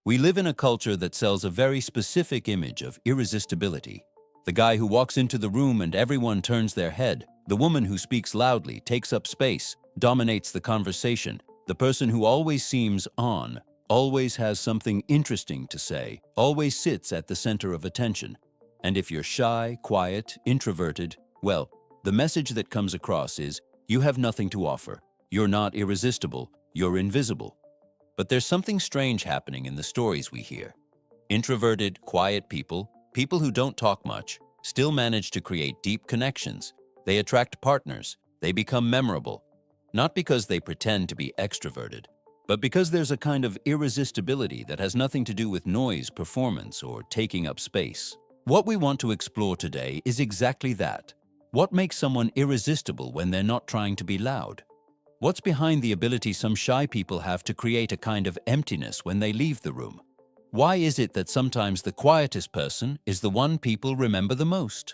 We live in a culture that sells a very specific image of irresistibility. The guy who walks into the room and everyone turns their head, the woman who speaks loudly, takes up space, dominates the conversation, the person who always seems on, always has something interesting to say, always sits at the center of attention. And if you're shy, quiet, introverted, well, the message that comes across is, you have nothing to offer. You're not irresistible. You're invisible. But there's something strange happening in the stories we hear. Introverted, quiet people, people who don't talk much, still manage to create deep connections. They attract partners. They become memorable. Not because they pretend to be extroverted, but because there's a kind of irresistibility that has nothing to do with noise, performance, or taking up space. What we want to explore today is exactly that. What makes someone irresistible when they're not trying to be loud? What's behind the ability some shy people have to create a kind of emptiness when they leave the room? Why is it that sometimes the quietest person is the one people remember the most?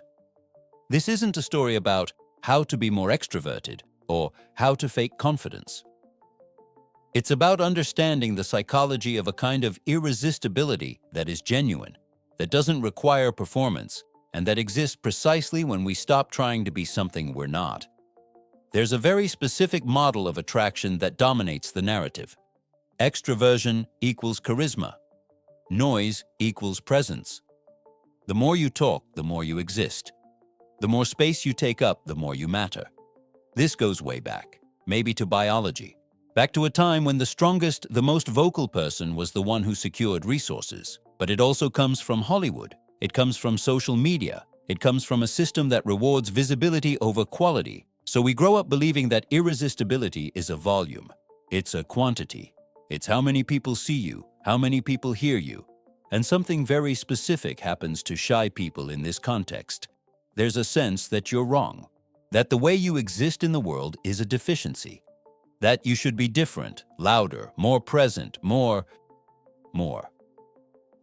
This isn't a story about how to be more extroverted or how to fake confidence. It's about understanding the psychology of a kind of irresistibility that is genuine, that doesn't require performance, and that exists precisely when we stop trying to be something we're not. There's a very specific model of attraction that dominates the narrative. Extroversion equals charisma. Noise equals presence. The more you talk, the more you exist. The more space you take up, the more you matter. This goes way back, maybe to biology. Back to a time when the strongest, the most vocal person was the one who secured resources. But it also comes from Hollywood. It comes from social media. It comes from a system that rewards visibility over quality. So we grow up believing that irresistibility is a volume. It's a quantity. It's how many people see you, how many people hear you. And something very specific happens to shy people in this context. There's a sense that you're wrong, that the way you exist in the world is a deficiency, that you should be different, louder, more present, more.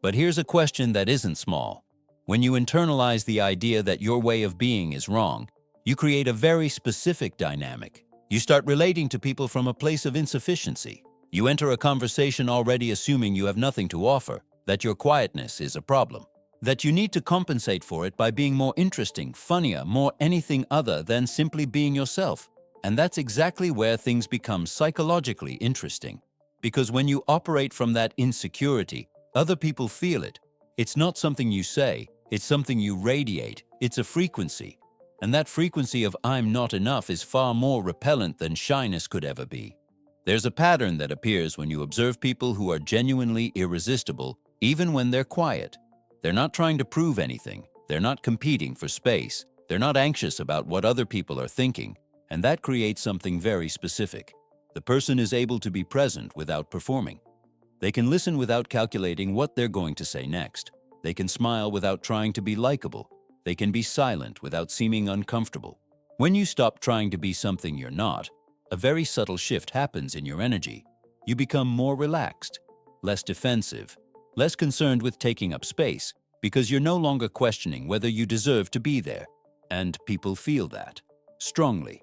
But here's a question that isn't small. When you internalize the idea that your way of being is wrong, you create a very specific dynamic. You start relating to people from a place of insufficiency. You enter a conversation already assuming you have nothing to offer, that your quietness is a problem, that you need to compensate for it by being more interesting, funnier, more anything other than simply being yourself. And that's exactly where things become psychologically interesting. Because when you operate from that insecurity, other people feel it. It's not something you say, it's something you radiate. It's a frequency. And that frequency of I'm not enough is far more repellent than shyness could ever be. There's a pattern that appears when you observe people who are genuinely irresistible, even when they're quiet. They're not trying to prove anything. They're not competing for space. They're not anxious about what other people are thinking. And that creates something very specific. The person is able to be present without performing. They can listen without calculating what they're going to say next. They can smile without trying to be likable. They can be silent without seeming uncomfortable. When you stop trying to be something you're not, a very subtle shift happens in your energy. You become more relaxed, less defensive, less concerned with taking up space, because you're no longer questioning whether you deserve to be there. And people feel that strongly.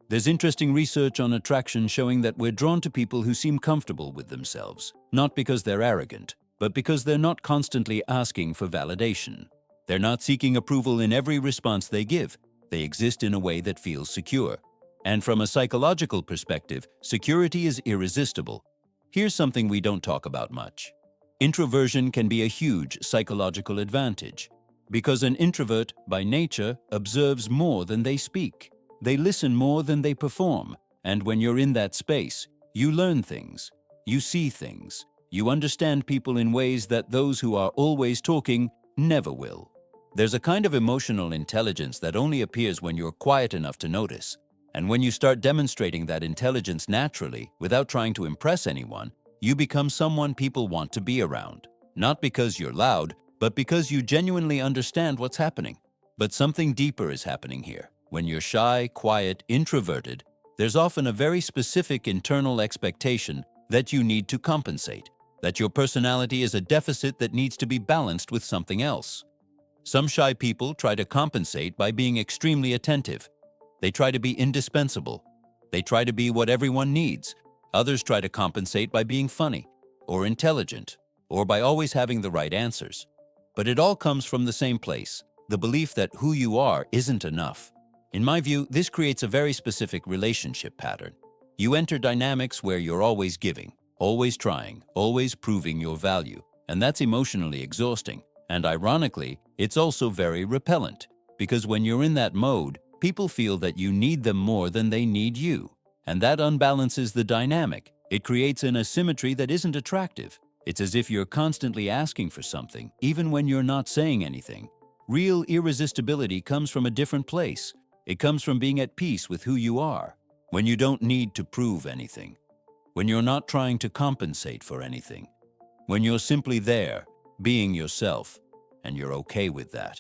There's interesting research on attraction showing that we're drawn to people who seem comfortable with themselves, not because they're arrogant, but because they're not constantly asking for validation. They're not seeking approval in every response they give. They exist in a way that feels secure. And from a psychological perspective, security is irresistible. Here's something we don't talk about much. Introversion can be a huge psychological advantage, because an introvert, by nature, observes more than they speak. They listen more than they perform. And when you're in that space, you learn things. You see things. You understand people in ways that those who are always talking never will. There's a kind of emotional intelligence that only appears when you're quiet enough to notice. And when you start demonstrating that intelligence naturally, without trying to impress anyone, you become someone people want to be around. Not because you're loud, but because you genuinely understand what's happening. But something deeper is happening here. When you're shy, quiet, introverted, there's often a very specific internal expectation that you need to compensate, that your personality is a deficit that needs to be balanced with something else. Some shy people try to compensate by being extremely attentive. They try to be indispensable. They try to be what everyone needs. Others try to compensate by being funny, or intelligent, or by always having the right answers. But it all comes from the same place, the belief that who you are isn't enough. In my view, this creates a very specific relationship pattern. You enter dynamics where you're always giving, always trying, always proving your value, and that's emotionally exhausting. And ironically, it's also very repellent, because when you're in that mode, people feel that you need them more than they need you. And that unbalances the dynamic. It creates an asymmetry that isn't attractive. It's as if you're constantly asking for something, even when you're not saying anything. Real irresistibility comes from a different place. It comes from being at peace with who you are, when you don't need to prove anything, when you're not trying to compensate for anything, when you're simply there, being yourself, and you're okay with that.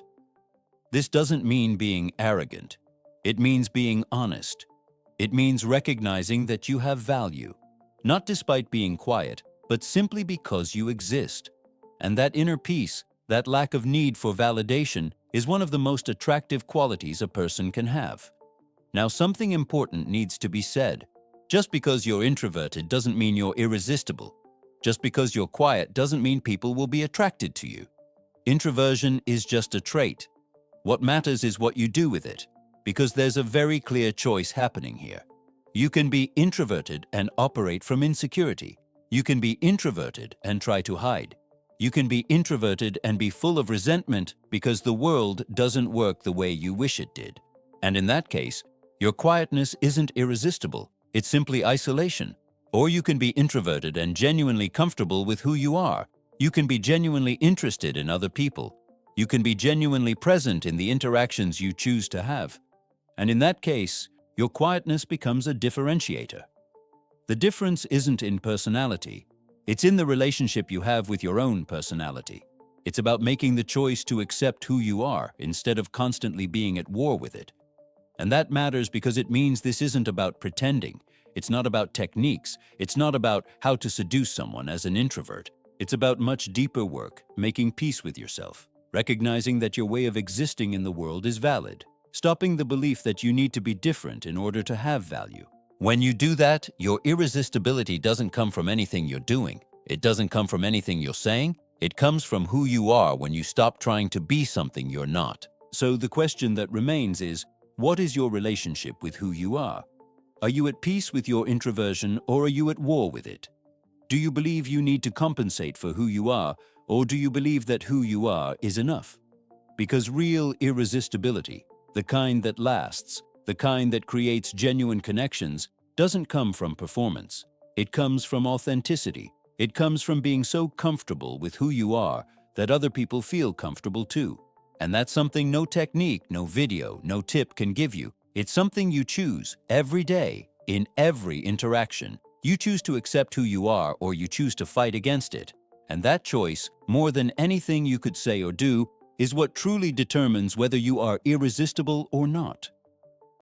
This doesn't mean being arrogant. It means being honest. It means recognizing that you have value, not despite being quiet, but simply because you exist. And that inner peace, that lack of need for validation, is one of the most attractive qualities a person can have. Now, something important needs to be said. Just because you're introverted doesn't mean you're irresistible. Just because you're quiet doesn't mean people will be attracted to you. Introversion is just a trait. What matters is what you do with it, because there's a very clear choice happening here. You can be introverted and operate from insecurity. You can be introverted and try to hide. You can be introverted and be full of resentment because the world doesn't work the way you wish it did. And in that case, your quietness isn't irresistible, it's simply isolation. Or you can be introverted and genuinely comfortable with who you are. You can be genuinely interested in other people. You can be genuinely present in the interactions you choose to have. And in that case, your quietness becomes a differentiator. The difference isn't in personality. It's in the relationship you have with your own personality. It's about making the choice to accept who you are instead of constantly being at war with it. And that matters because it means this isn't about pretending. It's not about techniques. It's not about how to seduce someone as an introvert. It's about much deeper work, making peace with yourself, recognizing that your way of existing in the world is valid, stopping the belief that you need to be different in order to have value. When you do that, your irresistibility doesn't come from anything you're doing. It doesn't come from anything you're saying. It comes from who you are when you stop trying to be something you're not. So the question that remains is, what is your relationship with who you are? Are you at peace with your introversion, or are you at war with it? Do you believe you need to compensate for who you are, or do you believe that who you are is enough? Because real irresistibility, the kind that lasts, the kind that creates genuine connections, doesn't come from performance. It comes from authenticity. It comes from being so comfortable with who you are that other people feel comfortable too. And that's something no technique, no video, no tip can give you. It's something you choose every day, in every interaction. You choose to accept who you are, or you choose to fight against it. And that choice, more than anything you could say or do, is what truly determines whether you are irresistible or not.